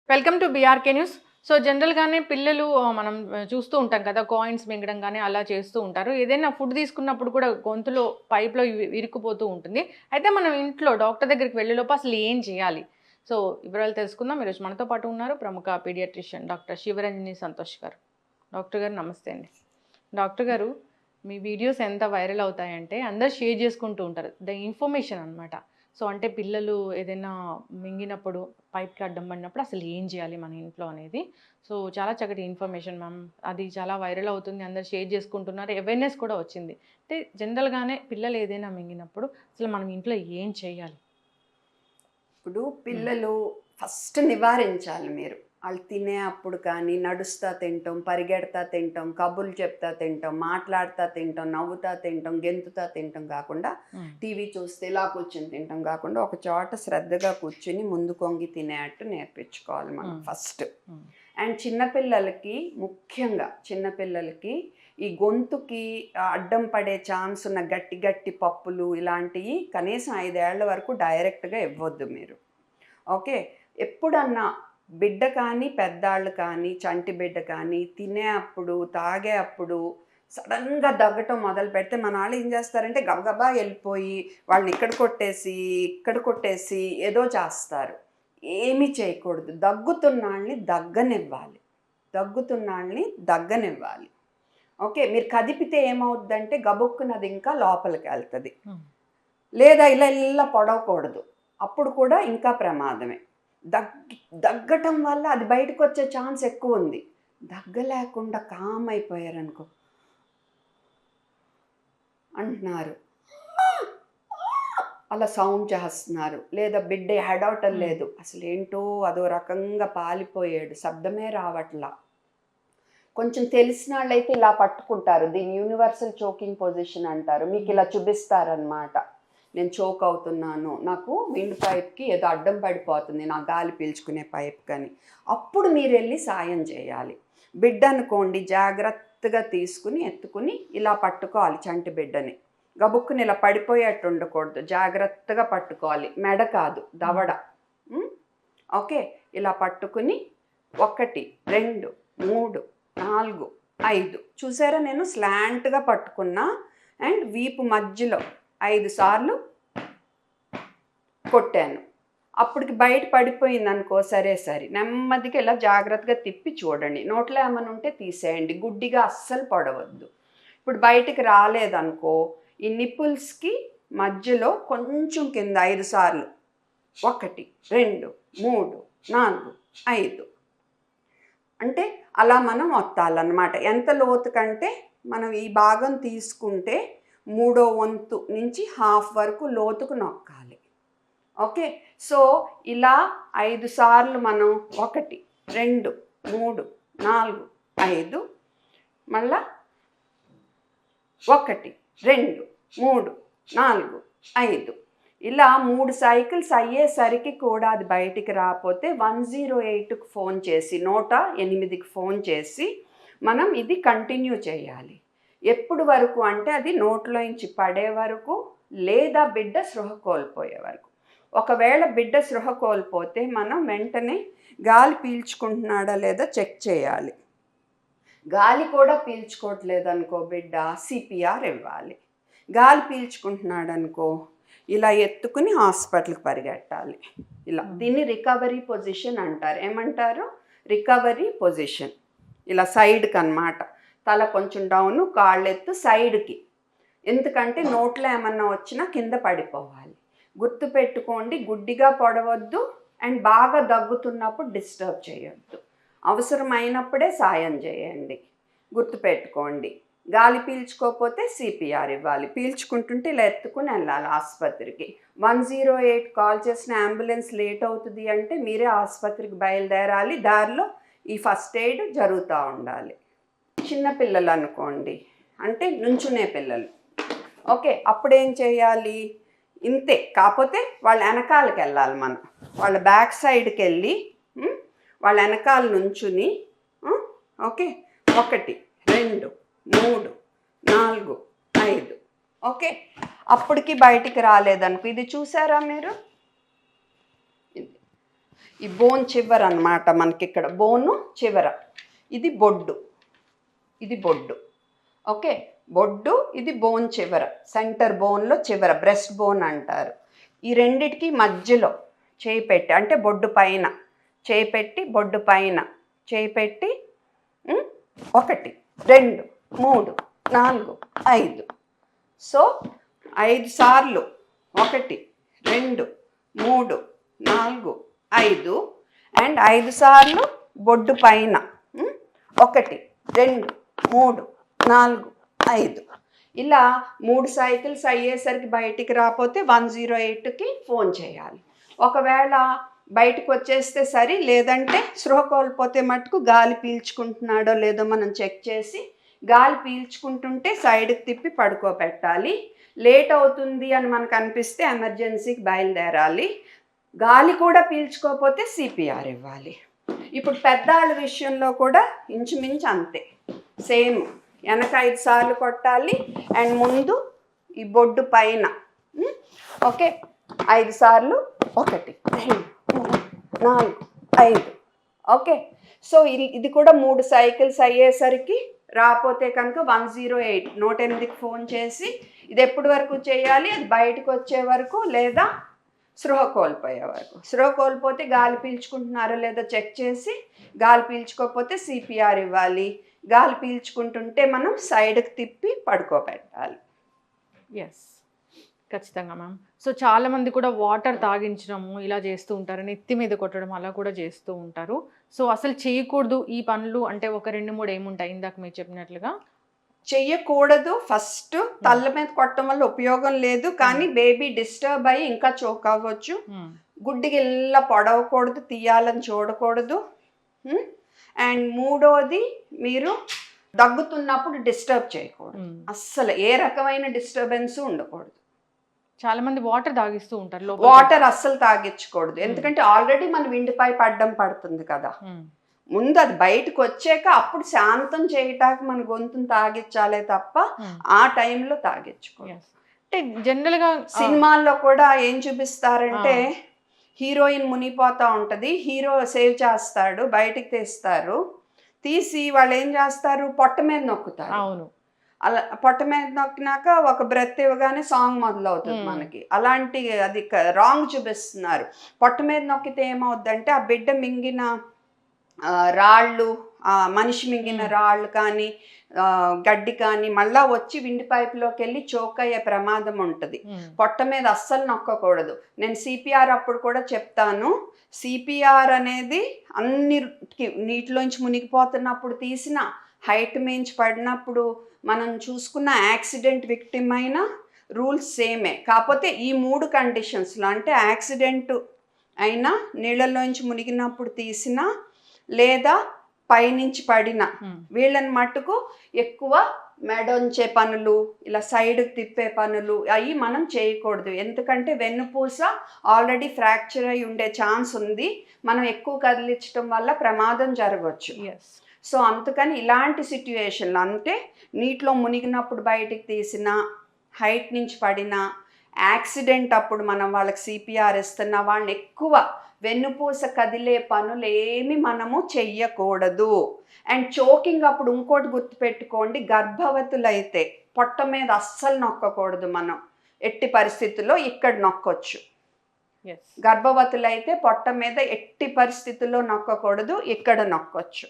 Welcome to BRK news. So జనరల్‌గానే పిల్లలు మనం చూస్తూ ఉంటాం కదా! కాయిన్స్ మింగడం గాని అలా చేస్తూ ఉంటారు. ఏదైనా ఫుడ్ తీసుకున్నప్పుడు కూడా గొంతులో పైప్‌లో ఇరుక్కుపోతూ ఉంటుంది. అయితే మనం ఇంట్లో డాక్టర్ దగ్గరికి వెళ్ళేలోపు అసలు ఏం చేయాలి? సో వివరాలు తెలుసుకుందాం. ఈరోజు మనతో పాటు ఉన్నారు ప్రముఖ పీడియాట్రిషియన్ డాక్టర్ శివరంజని సంతోష్ గారు. డాక్టర్ గారు నమస్తే అండి. డాక్టర్ గారు, మీ వీడియోస్ ఎంత వైరల్ అవుతాయంటే అందరూ షేర్ చేసుకుంటూ ఉంటారు. ఇన్ఫర్మేషన్ అన్నమాట. సో అంటే పిల్లలు ఏదైనా మింగినప్పుడు పైప్‌కి అడ్డం పడినప్పుడు అసలు ఏం చేయాలి మన ఇంట్లో అనేది. సో చాలా చక్కటి ఇన్ఫర్మేషన్ మ్యామ్. అది చాలా వైరల్ అవుతుంది. అందరూ షేర్ చేసుకుంటున్నారు. అవేర్‌నెస్ కూడా వచ్చింది. అంటే జనరల్‌గానే పిల్లలు ఏదైనా మింగినప్పుడు అసలు మనం ఇంట్లో ఏం చేయాలి? ఇప్పుడు హ్మ్. పిల్లలు ఫస్ట్ నివారించాలి మీరు. ఆళ్ళు తినే అప్పుడు కానీ, నడుస్తా తింటం, పరిగెడతా తింటం, కబుర్లు చెప్తా తింటం, మాట్లాడుతా తింటం, నవ్వుతా తింటం, గెంతుతా తింటం కాకుండా, హ్మ్. టీవీ చూస్తే ఇలా కూర్చొని తింటం కాకుండా, ఒక చోట శ్రద్ధగా కూర్చొని ముందు కొంగి తినేట్టు నేర్పించుకోవాలి మనం హ్మ్. ఫస్ట్. హ్మ్. అండ్ చిన్నపిల్లలకి ముఖ్యంగా చిన్నపిల్లలకి ఈ గొంతుకి అడ్డం పడే ఛాన్స్ ఉన్న గట్టి గట్టి పప్పులు ఇలాంటివి కనీసం 5 ఏళ్ల వరకు డైరెక్ట్‌గా ఇవ్వొద్దు మీరు. ఓకే. ఎప్పుడన్నా బిడ్డ కానీ, పెద్దాళ్ళు కానీ, చంటి బిడ్డ కానీ తినే అప్పుడు, తాగే అప్పుడు సడెన్‌గా దగ్గటం మొదలుపెడితే మనాళ్ళు ఏం చేస్తారంటే గబగబా ఎళ్ళిపోయి వాళ్ళని ఇక్కడ కొట్టేసి, ఇక్కడ కొట్టేసి ఏదో చేస్తారు. ఏమీ చేయకూడదు. దగ్గుతున్నాళ్ళని దగ్గనివ్వాలి. దగ్గుతున్నాళ్ళని దగ్గనివ్వాలి. ఓకే. మీరు కదిపితే ఏమవుద్దంటే గబుక్కున అది ఇంకా లోపలికెళ్తది. హ్మ్. లేదా ఇలా ఇలా పొడవకూడదు. అప్పుడు కూడా ఇంకా ప్రమాదమే. దగ్గటం వల్ల అది బయటకొచ్చే ఛాన్స్ ఎక్కువుంది. దగ్గలేకుండా కామ్ అయిపోయారనుకో అంటున్నారు. అలా సౌండ్ చేస్తున్నారు. లేదా బిడ్డ ఏడవటం హ్మ్. లేదు. అసలేంటో అదో రకంగా పాలిపోయాడు. శబ్దమే రావట్లా. కొంచెం తెలిసినాళ్ళైతే ఇలా పట్టుకుంటారు. దీన్ని యూనివర్సల్ చోకింగ్ పొజిషన్ అంటారు. హ్మ్. మీకిలా చూపిస్తారనమాట. నేను చోక్ అవుతున్నాను. నాకు విండ్ పైప్‌కి ఏదో అడ్డం పడిపోతుంది. నా గాలి పీల్చుకునే పైప్‌కని. అప్పుడు మీరెళ్లి సాయం చేయాలి. బిడ్డనుకోండి జాగ్రత్తగా తీసుకొని, ఎత్తుకొని ఇలా పట్టుకోవాలి చంటి బిడ్డని. గబుక్కున ఇలా పడిపోయేట్టు ఉండకూడదు. జాగ్రత్తగా పట్టుకోవాలి. మెడ కాదు, హ్మ్. దవడ. హ్మ్. ఓకే. ఇలా పట్టుకుని 1, 2, 3, 4, 5 చూసారా నేను స్లాంట్‌గా పట్టుకున్నా అండ్ వీపు మధ్యలో 5 సార్లు కొట్టాను. అప్పటికి బయట పడిపోయిందనుకో సరే సరి. నెమ్మదిగా ఇలా జాగ్రత్తగా తిప్పి చూడండి. నోట్లో ఏమన్నా ఉంటే తీసేయండి. గుడ్డిగా అస్సలు పొడవద్దు. ఇప్పుడు బయటికి రాలేదనుకో, ఈ నిప్పుల్స్‌కి మధ్యలో కొంచెం కింద 5 సార్లు 1, 2, 3, 4, 5 అంటే అలా మనం ఒత్తాలన్నమాట. ఎంత లోతుకంటే మనం ఈ భాగం తీసుకుంటే మూడో వంతు నుంచి హాఫ్ వరకు లోతుకు నొక్కాలి. ఓకే. సో, ఇలా 5 సార్లు మనం 1, 2, 3, 4, 5 మళ్ళా 1, 2, 3, 4, 5 ఇలా 3 సైకిల్స్ అయ్యేసరికి కూడా అది బయటికి రాపోతే 108కి ఫోన్ చేసి 108కి ఫోన్ చేసి మనం ఇది కంటిన్యూ చేయాలి. ఎప్పుడు వరకు అంటే అది నోట్లోంచి పడే వరకు లేదా బిడ్డ స్పృహ కోల్పోయే వరకు. ఒకవేళ బిడ్డ స్పృహ కోల్పోతే మనం వెంటనే గాలి పీల్చుకుంటున్నాడా లేదా చెక్ చేయాలి. గాలి కూడా పీల్చుకోవట్లేదనుకో బిడ్డ సిపిఆర్ ఇవ్వాలి. గాలి పీల్చుకుంటున్నాడనుకో ఇలా ఎత్తుకుని హాస్పిటల్‌కి పరిగెట్టాలి. ఇలా హ్మ్. దీన్ని రికవరీ పొజిషన్ అంటారు. ఏమంటారు? Recovery position. ఇలా సైడ్‌కనమాట. తల కొంచెం డౌను, కాళ్ళెత్తు సైడ్‌కి. ఎందుకంటే నోట్లో ఏమన్నా వచ్చినా కింద పడిపోవాలి. గుర్తుపెట్టుకోండి గుడ్డిగా పొడవద్దు అండ్ బాగా దగ్గుతున్నప్పుడు డిస్టర్బ్ చేయొద్దు. అవసరమైనప్పుడే సాయం చేయండి. గుర్తుపెట్టుకోండి. గాలి పీల్చుకోకపోతే సిపిఆర్ ఇవ్వాలి. పీల్చుకుంటుంటే ఇలా ఎత్తుకుని వెళ్ళాలి ఆసుపత్రికి. 108 కాల్ చేసిన అంబులెన్స్ లేట్ అవుతుంది అంటే మీరే ఆసుపత్రికి బయలుదేరాలి. దారిలో ఈ ఫస్ట్ ఎయిడ్ జరుగుతూ ఉండాలి. చిన్న పిల్లలు అనుకోండి అంటే నుంచునే పిల్లలు. ఓకే. అప్పుడేం చేయాలి? ఇంతే. కాపోతే వాళ్ళ ఎనకాలకెళ్ళాలి మనం. వాళ్ళ బ్యాక్ సైడ్‌కెళ్ళి వాళ్ళ ఎనకాల నుంచుని హ్మ్. ఓకే. 1, 2, 3, 4, 5 ఓకే. అప్పటికి బయటికి రాలేదనుకో ఇది చూసారా మీరు? ఇది. ఈ బోన్ చివర అన్నమాట, మనకి ఇక్కడ బోను చివర, ఇది బొడ్డు, ఇది బొడ్డు. ఓకే, బొడ్డు, ఇది బోన్ చివర, సెంటర్ బోన్లో చివర, బ్రెస్ట్ బోన్ అంటారు. ఈ రెండిటికి మధ్యలో చేయి పెట్టి, అంటే బొడ్డు పైన చేయి పెట్టి, బొడ్డు పైన చేయి పెట్టి 1 2 3 4 5. సో 5 సార్లు 1 2 3 4 5, అండ్ 5 సార్లు బొడ్డు పైన 1 2 3 4 5. ఇలా 3 సైకిల్స్ అయ్యేసరికి బయటికి రాకపోతే 108కి ఫోన్ చేయాలి. ఒకవేళ బయటకు వచ్చేస్తే సరి, లేదంటే స్పృహ కోల్పోతే మటుకు గాలి పీల్చుకుంటున్నాడో లేదో మనం చెక్ చేసి, గాలి పీల్చుకుంటుంటే సైడ్కి తిప్పి పడుకోబెట్టాలి. లేట్ అవుతుంది అని మనకు అనిపిస్తే ఎమర్జెన్సీకి బయలుదేరాలి. గాలి కూడా పీల్చుకోకపోతే సిపిఆర్ ఇవ్వాలి. ఇప్పుడు పెద్దవాళ్ళ విషయంలో కూడా ఇంచుమించు అంతే, సేమ్. వెనక 5 సార్లు కొట్టాలి, అండ్ ముందు ఈ బొడ్డు పైన ఓకే 5 సార్లు 1 2 3 4 5. ఓకే, సో ఇది కూడా 3 సైకిల్స్ అయ్యేసరికి రాకపోతే కనుక 108 108కి ఫోన్ చేసి, ఇది ఎప్పటి వరకు చేయాలి, అది బయటకు వచ్చే వరకు లేదా స్పృహ కోల్పోయే వరకు. స్పృహ కోల్పోతే గాలి పీల్చుకుంటున్నారో లేదో చెక్ చేసి, గాలి పీల్చుకోకపోతే సిపిఆర్ ఇవ్వాలి. గాలి పీల్చుకుంటుంటే మనం సైడ్కి తిప్పి పడుకోబెట్టాలి. ఎస్, ఖచ్చితంగా మ్యామ్. సో చాలామంది కూడా వాటర్ తాగించడము ఇలా చేస్తూ ఉంటారు, నెత్తి మీద కొట్టడం అలా కూడా చేస్తూ ఉంటారు. సో అసలు చేయకూడదు ఈ పనులు అంటే ఒక 2 3 ఏముంటాయి ఇందాక మీరు చెప్పినట్లుగా? చెయ్యకూడదు. ఫస్ట్ తల్ల మీద కొట్టడం వల్ల ఉపయోగం లేదు, కానీ బేబీ డిస్టర్బ్ అయ్యి ఇంకా చోక్ అవ్వచ్చు. గుడ్డికి ఇలా పొడవకూడదు, తీయాలని చూడకూడదు. అండ్ మూడోది, మీరు దగ్గుతున్నప్పుడు డిస్టర్బ్ చేయకూడదు. అస్సలు ఏ రకమైన డిస్టర్బెన్స్ ఉండకూడదు. చాలా మంది వాటర్ తాగిస్తూ ఉంటారు, వాటర్ అస్సలు తాగించకూడదు, ఎందుకంటే ఆల్రెడీ మన విండిపై పడుతుంది కదా. ముందు అది బయటకు వచ్చాక అప్పుడు శాంతం చేయటానికి మన గొంతును తాగించాలే తప్ప ఆ టైంలో తాగించుకోవాలి. అంటే జనరల్గా సినిమాల్లో కూడా ఏం చూపిస్తారంటే, హీరోయిన్ మునిగిపోతూ ఉంటుంది, హీరో సేవ్ చేస్తాడు, బయటికి తీస్తారు, తీసి వాళ్ళు ఏం చేస్తారు, పొట్ట మీద నొక్కుతారు. అవును, అలా పొట్ట మీద నొక్కినాక ఒక బ్రెత్ ఇవ్వగానే సాంగ్ మొదలవుతుంది మనకి. అలాంటి అది రాంగ్ చూపిస్తున్నారు. పొట్ట మీద నొక్కితే ఏమవుద్దంటే, ఆ బిడ్డ మింగిన రాళ్ళు, మనిషి మింగిన రాళ్ళు కానీ గడ్డి కానీ మళ్ళా వచ్చి విండి పైపులోకి వెళ్ళి చోక్ అయ్యే ప్రమాదం ఉంటుంది. పొట్ట మీద అస్సలు నొక్కకూడదు. నేను సిపిఆర్ అప్పుడు కూడా చెప్తాను, సిపిఆర్ అనేది అన్ని నీటిలోంచి మునిగిపోతున్నప్పుడు తీసిన, హైట్ మించి పడినప్పుడు మనం చూసుకున్న యాక్సిడెంట్ విక్టిమ్ అయిన రూల్స్ సేమే. కాకపోతే ఈ 3 కండిషన్స్లో, అంటే యాక్సిడెంట్ అయినా, నీళ్ళలోంచి మునిగినప్పుడు తీసిన, లేదా పైనుంచి పడిన, వీళ్ళని మట్టుకు ఎక్కువ మెడొంచే పనులు, ఇలా సైడ్కి తిప్పే పనులు అవి మనం చేయకూడదు. ఎందుకంటే వెన్నుపూస ఆల్రెడీ ఫ్రాక్చర్ అయి ఉండే ఛాన్స్ ఉంది, మనం ఎక్కువ కదిలించడం వల్ల ప్రమాదం జరగవచ్చు. సో అందుకని ఇలాంటి సిట్యుయేషన్లో, అంటే నీటిలో మునిగినప్పుడు బయటికి తీసిన, హైట్ నుంచి పడిన, యాక్సిడెంట్ అప్పుడు మనం వాళ్ళకి సిపిఆర్ ఇస్తున్న వాళ్ళని ఎక్కువ వెన్నుపూస కదిలే పనులు ఏమి మనము చెయ్యకూడదు. అండ్ చోకింగ్ అప్పుడు ఇంకోటి గుర్తుపెట్టుకోండి, గర్భవతులైతే పొట్ట మీద అస్సలు నొక్కకూడదు. మనం ఎట్టి పరిస్థితుల్లో ఇక్కడ నొక్కొచ్చు. గర్భవతులైతే పొట్ట మీద ఎట్టి పరిస్థితుల్లో నొక్కకూడదు, ఇక్కడ నొక్కొచ్చు.